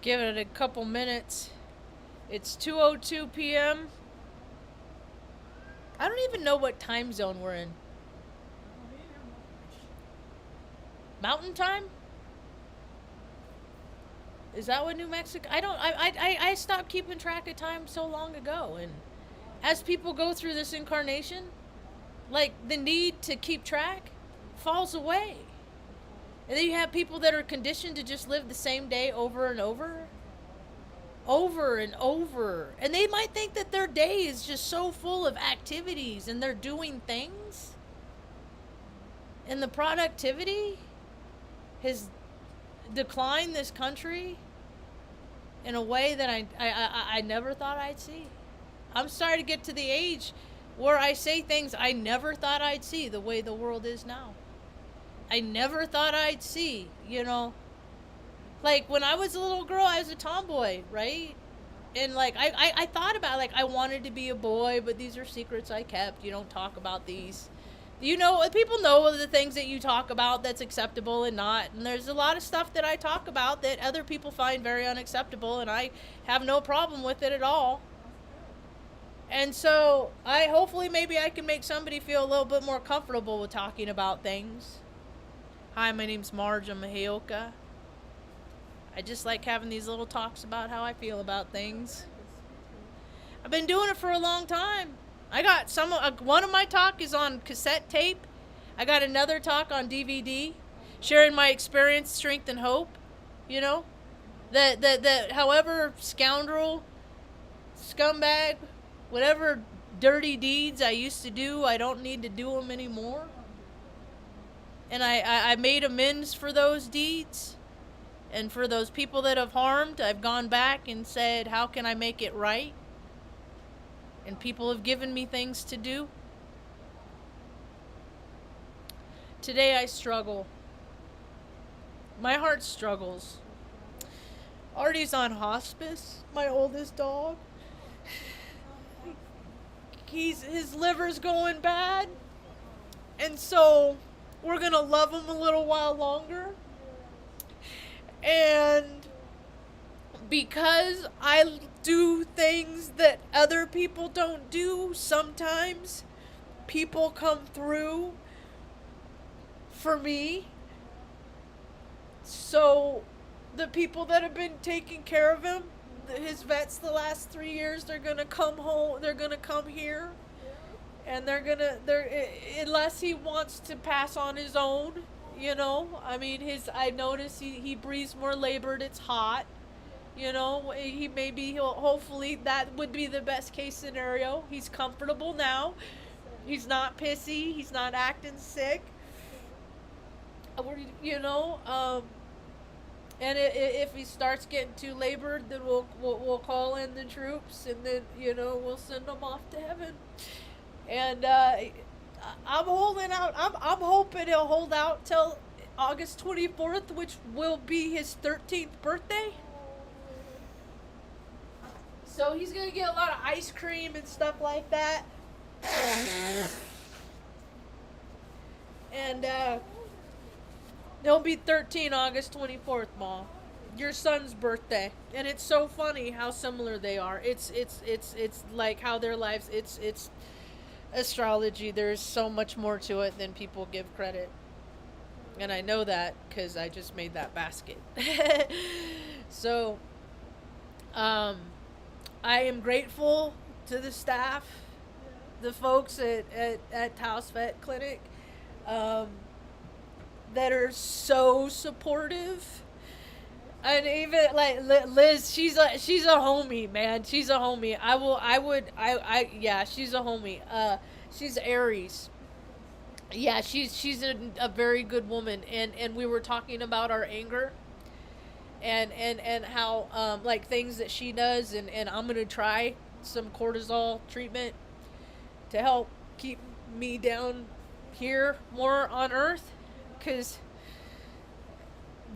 Give it a couple minutes. It's 2:02 p.m. I don't even know what time zone we're in. Mountain time? Is that what New Mexico? I don't. I stopped keeping track of time so long ago, and as people go through this incarnation, like the need to keep track falls away, and then you have people that are conditioned to just live the same day over and over, over and over, and they might think that their day is just so full of activities and they're doing things, and the productivity has declined this country in a way that I never thought I'd see. I'm starting to get to the age where I say things I never thought I'd see the way the world is now. I never thought I'd see, like when I was a little girl, I was a tomboy, right? And like I thought about like I wanted to be a boy, but these are secrets I kept. You don't talk about these. People know the things that you talk about that's acceptable and not. And there's a lot of stuff that I talk about that other people find very unacceptable, and I have no problem with it at all. And so hopefully maybe I can make somebody feel a little bit more comfortable with talking about things. Hi, my name's Marge. I'm a heyoka. I just like having these little talks about how I feel about things. I've been doing it for a long time. I got one of my talk is on cassette tape. I got another talk on DVD, sharing my experience, strength, and hope. That however scoundrel, scumbag, whatever dirty deeds I used to do, I don't need to do them anymore. And I made amends for those deeds. And for those people that have harmed, I've gone back and said, how can I make it right? And people have given me things to do. Today I struggle. My heart struggles. Artie's on hospice, my oldest dog. His liver's going bad. And so we're going to love him a little while longer. And because I do things that other people don't do, sometimes people come through for me. So the people that have been taking care of him, his vets the last 3 years, they're gonna come home, they're gonna come here, and they're unless he wants to pass on his own, I notice he breathes more labored, it's hot. Hopefully that would be the best case scenario. He's comfortable now. He's not pissy. He's not acting sick. And if he starts getting too labored, then we'll call in the troops, and then we'll send him off to heaven. And I'm holding out. I'm hoping he'll hold out till August 24th, which will be his 13th birthday. So he's going to get a lot of ice cream and stuff like that. And he'll be 13 August 24th, Mom. Your son's birthday. And it's so funny how similar they are. It's like how their lives, it's astrology. There's so much more to it than people give credit. And I know that because I just made that basket. So, I am grateful to the staff, the folks at Taos Vet Clinic, that are so supportive. And even like Liz, she's a homie, man. She's a homie. Yeah, she's a homie. She's Aries. Yeah, she's a very good woman, and we were talking about our anger, and how like things that she does, and I'm gonna try some cortisol treatment to help keep me down here more on Earth, because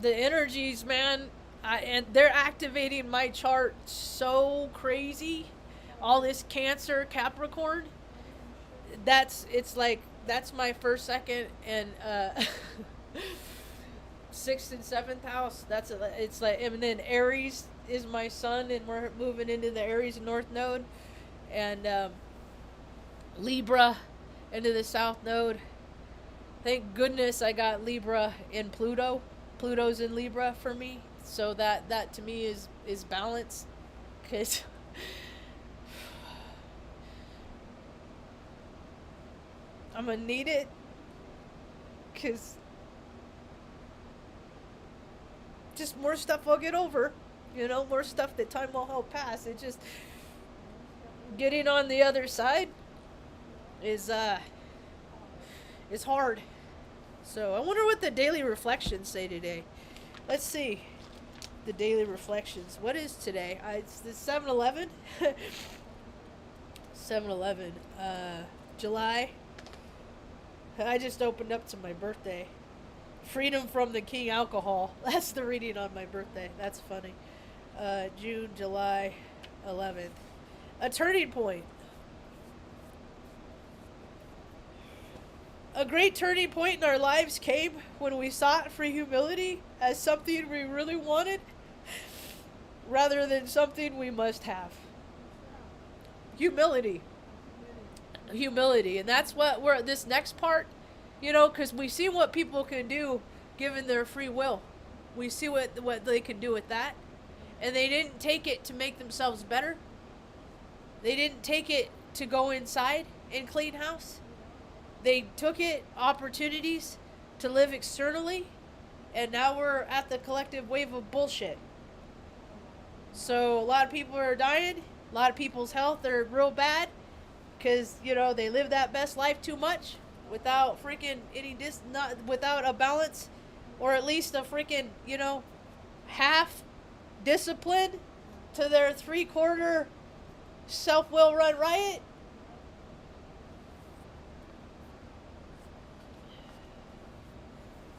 the energies, man, and they're activating my chart so crazy. All this Cancer, Capricorn. That's my first, second, and 6th and 7th house. It's like, and then Aries is my sun, and we're moving into the Aries North Node, and Libra into the South Node. Thank goodness I got Libra in Pluto. Pluto's in Libra for me, so that to me is balance, because I'm gonna need it, because just more stuff I'll get over, more stuff that time will help pass. It just getting on the other side is hard. So I wonder what the daily reflections say today. Let's see. The daily reflections. What is today? It's the 7-Eleven. 7-Eleven. July. I just opened up to my birthday. Freedom from the King alcohol. That's the reading on my birthday. That's funny. June, July 11th. A turning point. A great turning point in our lives came when we sought for humility as something we really wanted rather than something we must have. Humility. And that's what we're, this next part, because we see what people can do given their free will. We see what they can do with that. And they didn't take it to make themselves better. They didn't take it to go inside and clean house. They took it opportunities to live externally, and now we're at the collective wave of bullshit. So a lot of people are dying. A lot of people's health are real bad because they live that best life too much without freaking without a balance, or at least a freaking half discipline to their 3/4 self-will run riot.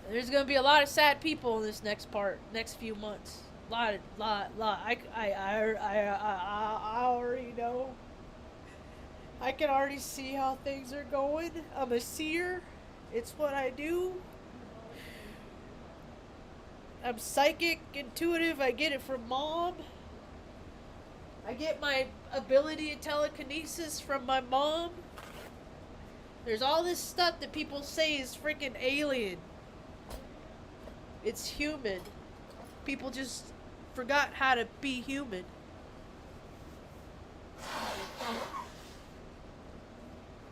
There's gonna be a lot of sad people in this next few months. Lot. I already know. I can already see how things are going. I'm a seer. It's what I do. I'm psychic, intuitive. I get it from mom. I get my ability of telekinesis from my mom. There's all this stuff that people say is freaking alien. It's human. People just forgot how to be human.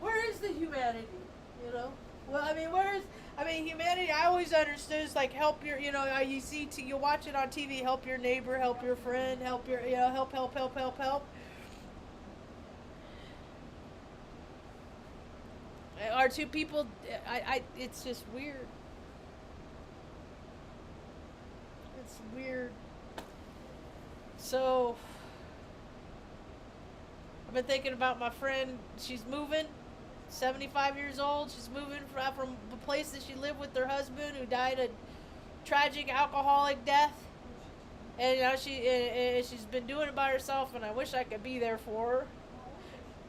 Where is the humanity? Well, humanity, I always understood is like help your, you watch it on TV, help your neighbor, help your friend, help your, help. Our two people, it's just weird. It's weird. So, I've been thinking about my friend. She's moving, 75 years old. She's moving from the place that she lived with her husband, who died a tragic alcoholic death. And she's been doing it by herself, and I wish I could be there for her.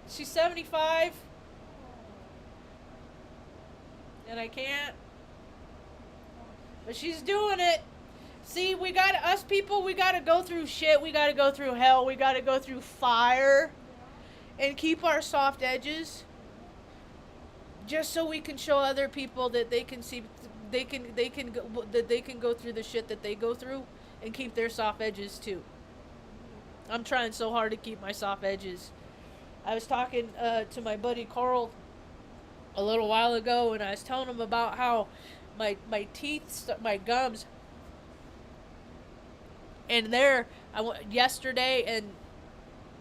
She's 75, and I can't. But she's doing it. See, we got to go through shit. We got to go through hell. We got to go through fire and keep our soft edges, just so we can show other people that they can see, they can go through the shit that they go through and keep their soft edges too. I'm trying so hard to keep my soft edges. I was talking to my buddy Carl a little while ago, and I was telling him about how my teeth, my gums. And yesterday and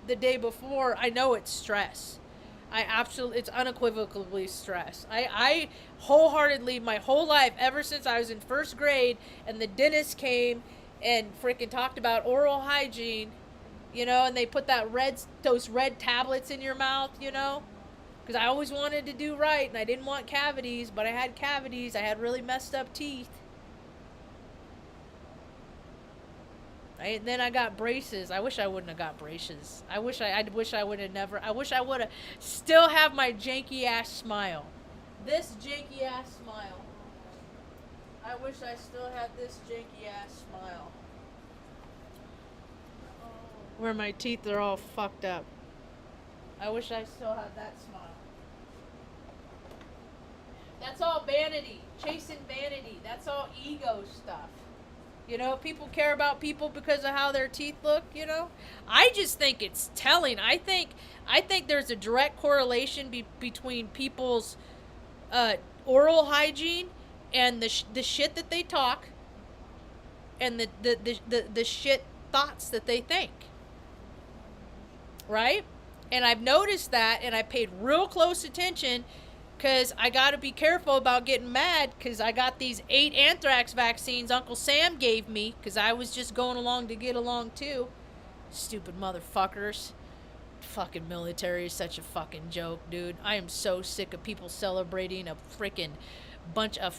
the day before, I know it's stress. It's unequivocally stress. I wholeheartily, my whole life, ever since I was in first grade, and the dentist came and freaking talked about oral hygiene, and they put those red tablets in your mouth, because I always wanted to do right, and I didn't want cavities, but I had cavities. I had really messed up teeth. And then I got braces. I wish I wouldn't have got braces. I wish I would have still have my janky ass smile. This janky ass smile. I wish I still had this janky ass smile. Where my teeth are all fucked up. I wish I still had that smile. That's all vanity. Chasing vanity. That's all ego stuff. You know, people care about people because of how their teeth look, you know? I just think it's telling. I think there's a direct correlation between people's oral hygiene and the shit that they talk and the shit thoughts that they think. Right? And I've noticed that, and I paid real close attention because I got to be careful about getting mad because I got these 8 anthrax vaccines Uncle Sam gave me because I was just going along to get along too. Stupid motherfuckers. Fucking military is such a fucking joke, dude. I am so sick of people celebrating a freaking bunch of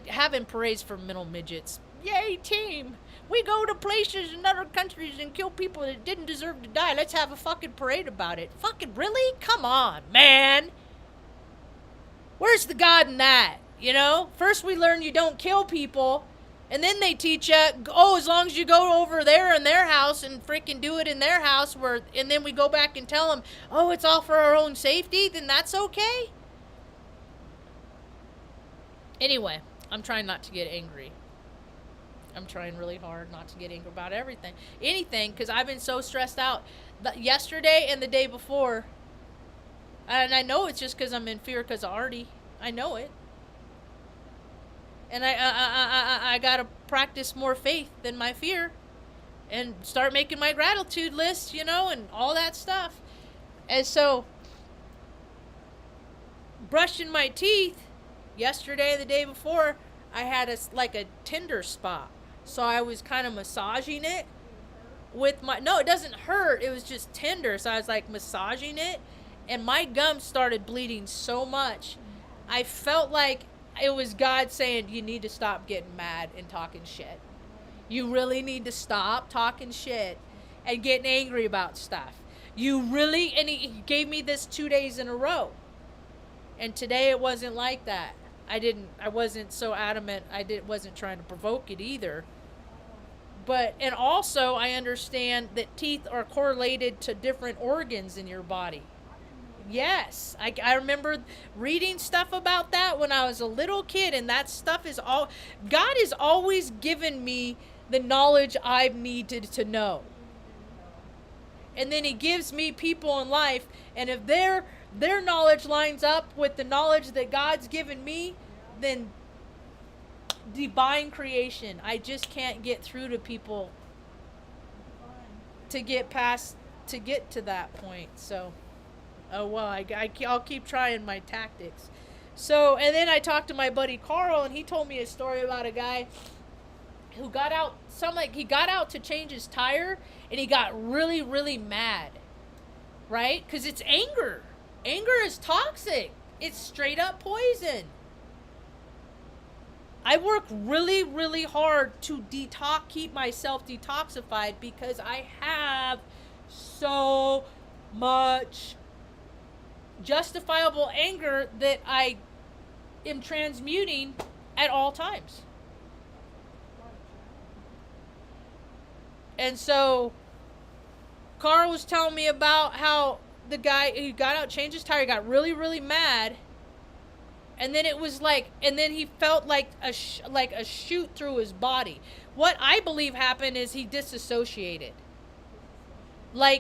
having parades for middle midgets. Yay, team! We go to places in other countries and kill people that didn't deserve to die. Let's have a fucking parade about it. Fucking really? Come on, man. Where's the God in that? You know? First we learn you don't kill people, and then they teach you, oh, as long as you go over there in their house and freaking do it in their house, and then we go back and tell them, oh, it's all for our own safety, then that's okay? Anyway, I'm trying not to get angry. I'm trying really hard not to get angry about anything, because I've been so stressed out yesterday and the day before. And I know it's just because I'm in fear because of Artie. I know it. And I got to practice more faith than my fear. And start making my gratitude list, you know, and all that stuff. And so, brushing my teeth yesterday and the day before, I had a tender spot. So I was kind of massaging it with my... No, it doesn't hurt. It was just tender. So I was like massaging it. And my gums started bleeding so much. I felt like it was God saying, you need to stop getting mad and talking shit. You really need to stop talking shit and getting angry about stuff. You really... And he gave me this 2 days in a row. And today it wasn't like that. I wasn't so adamant. Wasn't trying to provoke it either. And also I understand that teeth are correlated to different organs in your body. Yes, I remember reading stuff about that when I was a little kid, and that stuff is all... God has always given me the knowledge I've needed to know. And then he gives me people in life, and if their knowledge lines up with the knowledge that God's given me, then divine creation. I just can't get through to people to get to that point, so... Oh, well, I'll keep trying my tactics. So, and then I talked to my buddy Carl, and he told me a story about a guy who got out, he got out to change his tire, and he got really, really mad, right? Because it's anger. Anger is toxic. It's straight up poison. I work really, really hard to keep myself detoxified because I have so much justifiable anger that I am transmuting at all times. And so Carl was telling me about how the guy who got out, changed his tire, got really, really mad. And then it was and then he felt like a shoot through his body. What I believe happened is he disassociated.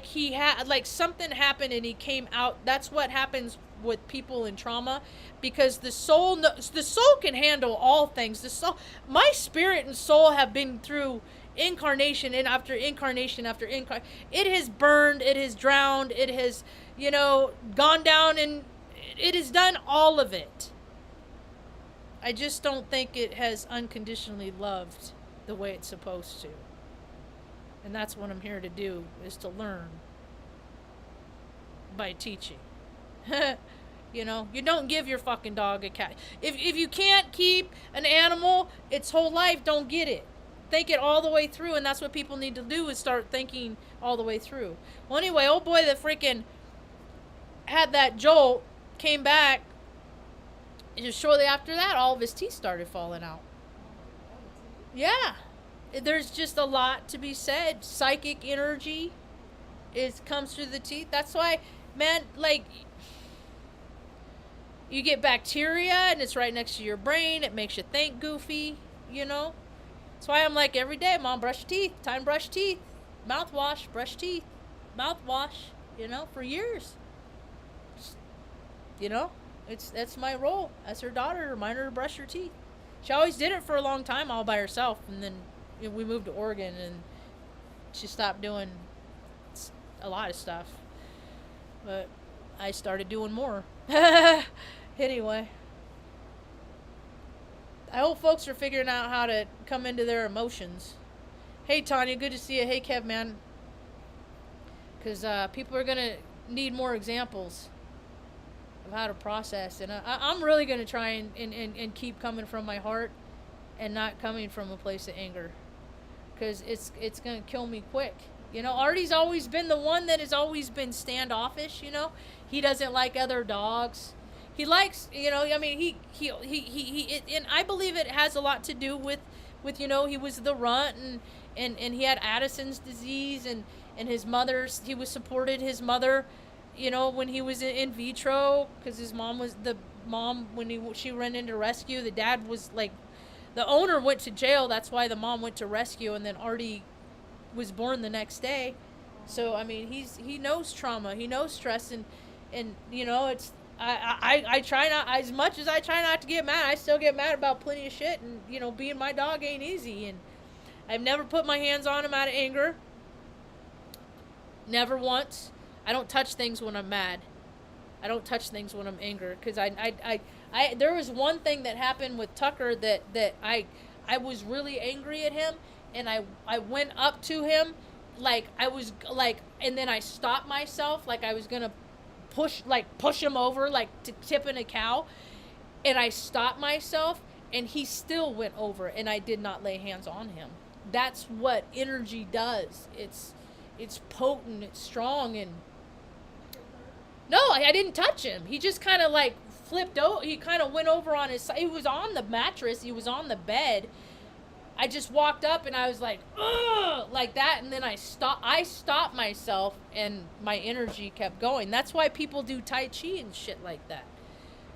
He had, something happened and he came out. That's what happens with people in trauma, because the soul can handle all things. My spirit and soul have been through incarnation and after incarnation after incarnation. It has burned, it has drowned, it has, gone down, and it has done all of it. I just don't think it has unconditionally loved the way it's supposed to. And that's what I'm here to do, is to learn by teaching. You don't give your fucking dog a cat. If you can't keep an animal its whole life, don't get it. Think it all the way through, and that's what people need to do, is start thinking all the way through. Well, anyway, old boy that freaking had that jolt came back, and just shortly after that, all of his teeth started falling out. Yeah. There's just a lot to be said. Psychic energy comes through the teeth. That's why, man, like, you get bacteria and it's right next to your brain. It makes you think goofy, you know? That's why I'm like, every day, Mom, brush your teeth. Time to brush teeth. Mouthwash, brush teeth. Mouthwash, for years. Just, you know? That's my role as her daughter, to remind her to brush her teeth. She always did it for a long time all by herself, and then we moved to Oregon, and she stopped doing a lot of stuff. But I started doing more. Anyway, I hope folks are figuring out how to come into their emotions. Hey, Tanya, good to see you. Hey, Kev, man. Because people are going to need more examples of how to process. And I'm really going to try and keep coming from my heart and not coming from a place of anger. Because it's going to kill me quick. Artie's always been the one that has always been standoffish, He doesn't like other dogs. He likes, I mean, he and I believe it has a lot to do with he was the runt and he had Addison's disease and his mother's, he was supported his mother, when he was in vitro, because his mom was the mom when she ran into rescue. The dad was like, the owner went to jail. That's why the mom went to rescue, and then Artie was born the next day. So I mean, he knows trauma, he knows stress, and it's I try not, as much as I try not to get mad, I still get mad about plenty of shit, and being my dog ain't easy, and I've never put my hands on him out of anger. Never once. I don't touch things when I'm mad. I don't touch things when I'm angry, because I there was one thing that happened with Tucker that I was really angry at him, and I went up to him like I was like, and then I stopped myself like I was gonna push him over like to tipping a cow, and I stopped myself, and he still went over, and I did not lay hands on him. That's what energy does. It's potent, it's strong, and no, I didn't touch him. He just kind of like flipped over. He kind of went over on his side. He was on the mattress. He was on the bed. I just walked up and I was like, ugh, like that. And then I stopped myself, and my energy kept going. That's why people do Tai Chi and shit like that.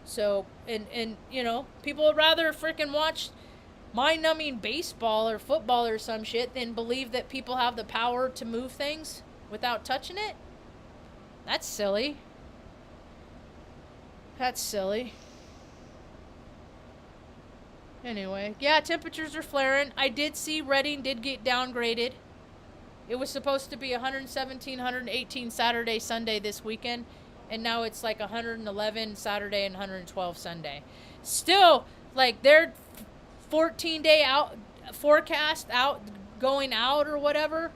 So, and people would rather freaking watch mind-numbing baseball or football or some shit than believe that people have the power to move things without touching it. That's silly. That's silly. Anyway, yeah, temperatures are flaring. I did see Reading did get downgraded. It was supposed to be 117, 118 Saturday, Sunday this weekend, and now it's like 111 Saturday and 112 Sunday. Still, like, their 14-day out forecast going out or whatever,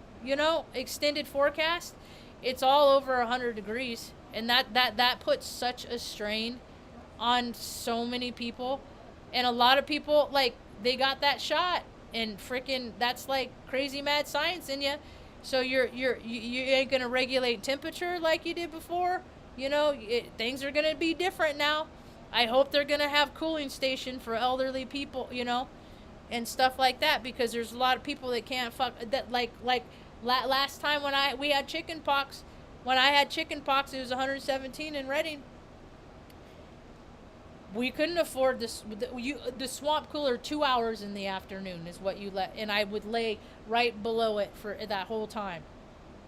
extended forecast, it's all over 100 degrees, and that puts such a strain on so many people. And a lot of people, like, they got that shot, and freaking, that's like crazy mad science in you. So you ain't gonna regulate temperature like you did before. Things are gonna be different now. I hope they're gonna have cooling station for elderly people, and stuff like that, because there's a lot of people that can't that like last time when we had chicken pox. When I had chicken pox, it was 117 in Reading. We couldn't afford this. The swamp cooler 2 hours in the afternoon is what you let, and I would lay right below it for that whole time,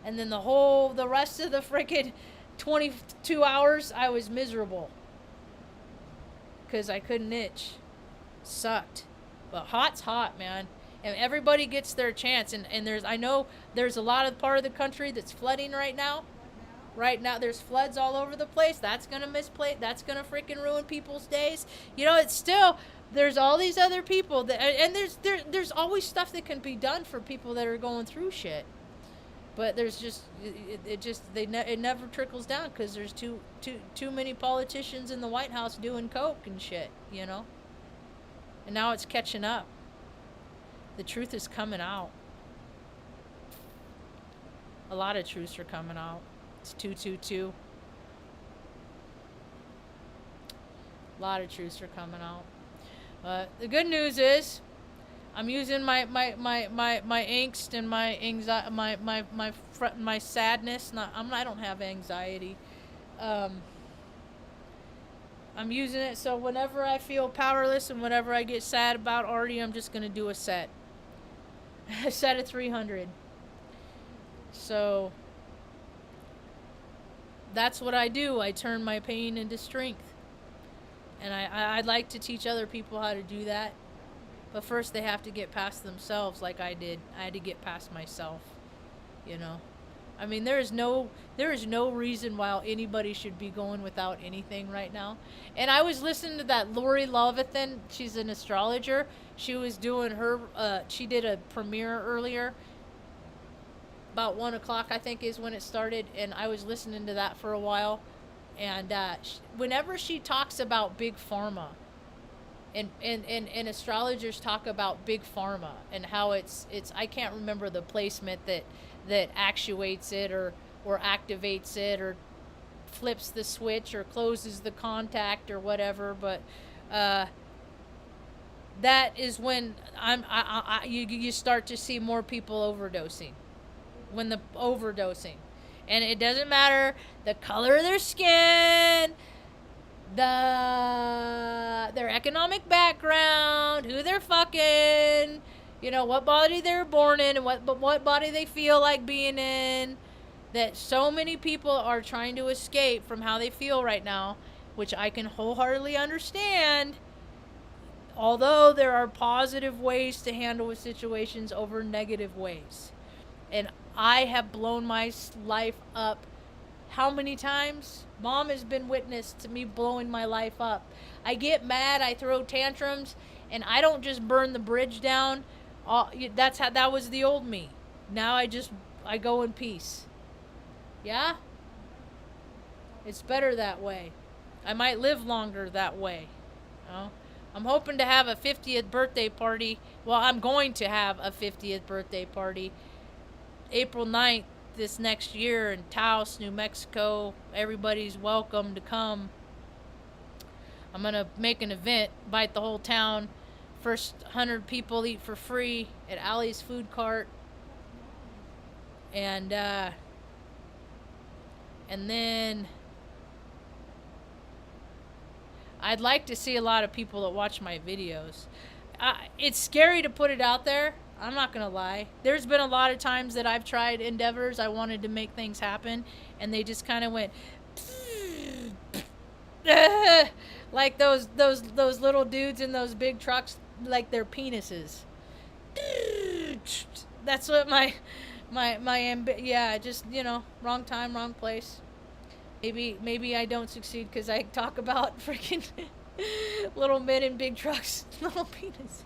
and then the rest of the freaking 22 hours I was miserable because I couldn't itch. Sucked. But hot's hot, man, and everybody gets their chance. And I know there's a lot of part of the country that's flooding right now. Right now, there's floods all over the place. That's gonna That's gonna freaking ruin people's days. It's still, there's all these other people that, and there's always stuff that can be done for people that are going through shit. But there's just it never trickles down, because there's too many politicians in the White House doing coke and shit. And now it's catching up. The truth is coming out. A lot of truths are coming out. It's 222. A lot of truths are coming out. The good news is, I'm using my angst and my anxiety, my sadness. I don't have anxiety. Um, I'm using it so whenever I feel powerless and whenever I get sad about arty, I'm just gonna do a set. A set of 300. So that's what I do. I turn my pain into strength. And I'd like to teach other people how to do that. But first they have to get past themselves like I did. I had to get past myself, you know. I mean, there is no reason why anybody should be going without anything right now. And I was listening to that Lori Lovathan. She's an astrologer. She was doing her. She did a premiere earlier. About 1 o'clock, I think, is when it started, and I was listening to that for a while. And whenever she talks about big pharma, and astrologers talk about big pharma and how it's I can't remember the placement that actuates it or activates it or flips the switch or closes the contact or whatever, but that is when you start to see more people overdosing. When the overdosing, and it doesn't matter the color of their skin, their economic background, who they're fucking, you know, what body they're born in, and what body they feel like being in. That so many people are trying to escape from how they feel right now, which I can wholeheartedly understand. Although there are positive ways to handle situations over negative ways. And I have blown my life up how many times? Mom has been witness to me blowing my life up. I get mad, I throw tantrums, and I don't just burn the bridge down. That was the old me. Now I go in peace. Yeah? It's better that way. I might live longer that way. You know? I'm hoping to have a 50th birthday party. Well, I'm going to have a 50th birthday party April 9th this next year in Taos, New Mexico. Everybody's welcome to come. I'm going to make an event, invite the whole town. First 100 people eat for free at Allie's Food Cart. And then I'd like to see a lot of people that watch my videos. It's scary to put it out there. I'm not going to lie. There's been a lot of times that I've tried endeavors. I wanted to make things happen, and they just kind of went like those little dudes in those big trucks, like their penises. That's what yeah, just, you know, wrong time, wrong place. Maybe I don't succeed because I talk about freaking little men in big trucks, little penis.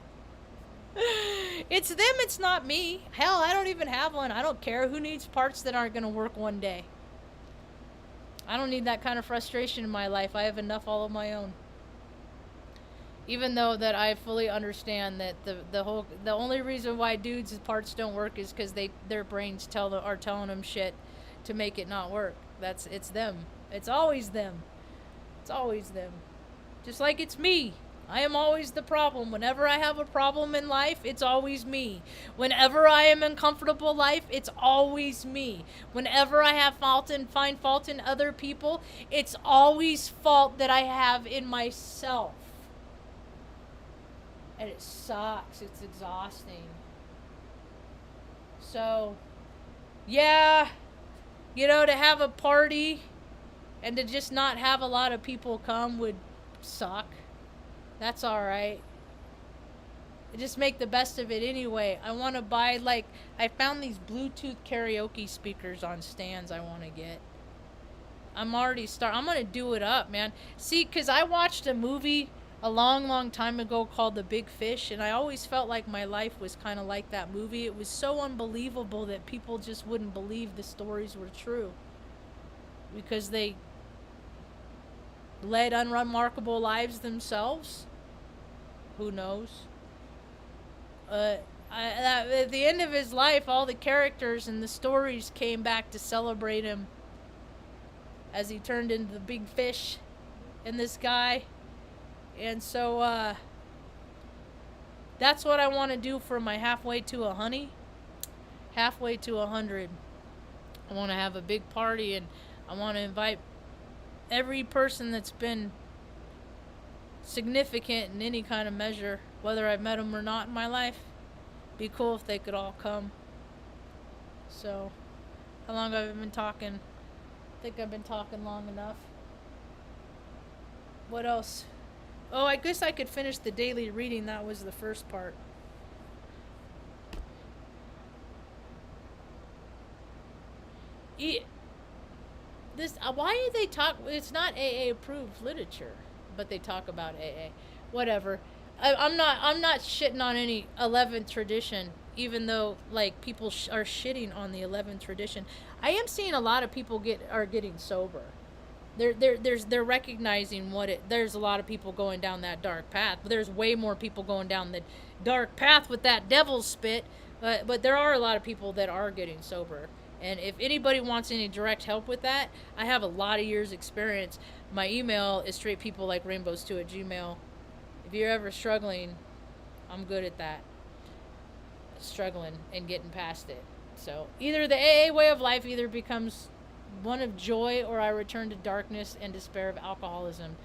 It's them, it's not me. Hell, I don't even have one. I don't care. Who needs parts that aren't going to work one day? I don't need that kind of frustration in my life. I have enough all of my own. Even though that I fully understand that the only reason why dudes' parts don't work is because their brains are telling them shit to make it not work. It's them. It's always them. It's always them. Just like it's me. I am always the problem. Whenever I have a problem in life, it's always me. Whenever I am in comfortable life, it's always me. Whenever I find fault in other people, it's always fault that I have in myself. And it sucks. It's exhausting. So, yeah, you know, to have a party and to just not have a lot of people come would suck. That's alright. Just make the best of it anyway. I want to buy, I found these Bluetooth karaoke speakers on stands I want to get. I'm going to do it up, man. See, because I watched a movie a long, long time ago called The Big Fish, and I always felt like my life was kind of like that movie. It was so unbelievable that people just wouldn't believe the stories were true. Because they led unremarkable lives themselves. Who knows? At the end of his life, all the characters and the stories came back to celebrate him as he turned into the big fish in this guy. And so, That's what I want to do for my halfway to a honey. Halfway to 100. I want to have a big party, and I want to invite every person that's been significant in any kind of measure, whether I've met them or not in my life. Be cool if they could all come. So, how long have I been talking? I think I've been talking long enough. What else? Oh, I guess I could finish the daily reading. That was the first part. Why do they talk? It's not AA approved literature, but they talk about AA. Whatever. I'm not shitting on any 11th tradition, even though like people are shitting on the 11th tradition. I am seeing a lot of people are getting sober. They're recognizing what it. There's a lot of people going down that dark path, but there's way more people going down the dark path with that devil's spit. But there are a lot of people that are getting sober. And if anybody wants any direct help with that, I have a lot of years experience. My email is straightpeoplelikeRainbows2@gmail. If you're ever struggling, I'm good at that. Struggling and getting past it. So either the AA way of life either becomes one of joy, or I return to darkness and despair of alcoholism.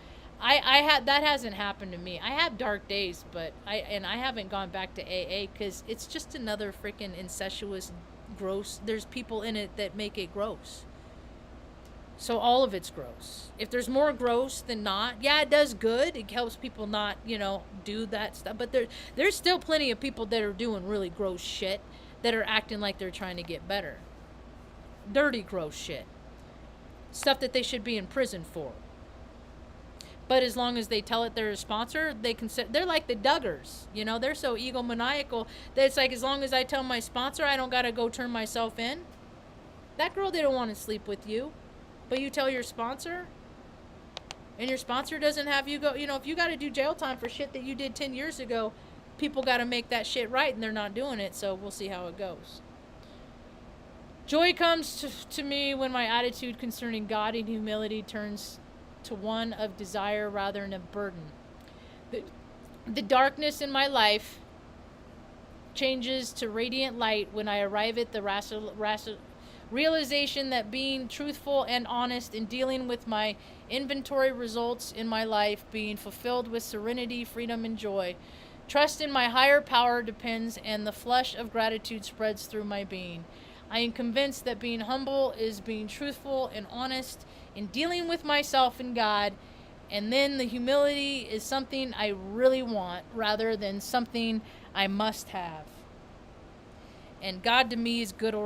That hasn't happened to me. I have dark days, but I haven't gone back to AA because it's just another freaking incestuous, gross. There's people in it that make it gross. So all of it's gross. If there's more gross than not, yeah, it does good. It helps people not, do that stuff. But there's still plenty of people that are doing really gross shit that are acting like they're trying to get better. Dirty, gross shit. Stuff that they should be in prison for. But as long as they tell it they're a sponsor, they're like the Duggars. They're so egomaniacal that it's like, as long as I tell my sponsor I don't got to go turn myself in. That girl didn't want to sleep with you. But you tell your sponsor, and your sponsor doesn't have you go. If you got to do jail time for shit that you did 10 years ago, people got to make that shit right, and they're not doing it, so we'll see how it goes. Joy comes to me when my attitude concerning God and humility turns to one of desire rather than a burden. The darkness in my life changes to radiant light when I arrive at the realization that being truthful and honest in dealing with my inventory results in my life being fulfilled with serenity, freedom, and joy. Trust in my higher power depends, and the flush of gratitude spreads through my being. I am convinced that being humble is being truthful and honest in dealing with myself and God, and then the humility is something I really want rather than something I must have. And God to me is good order.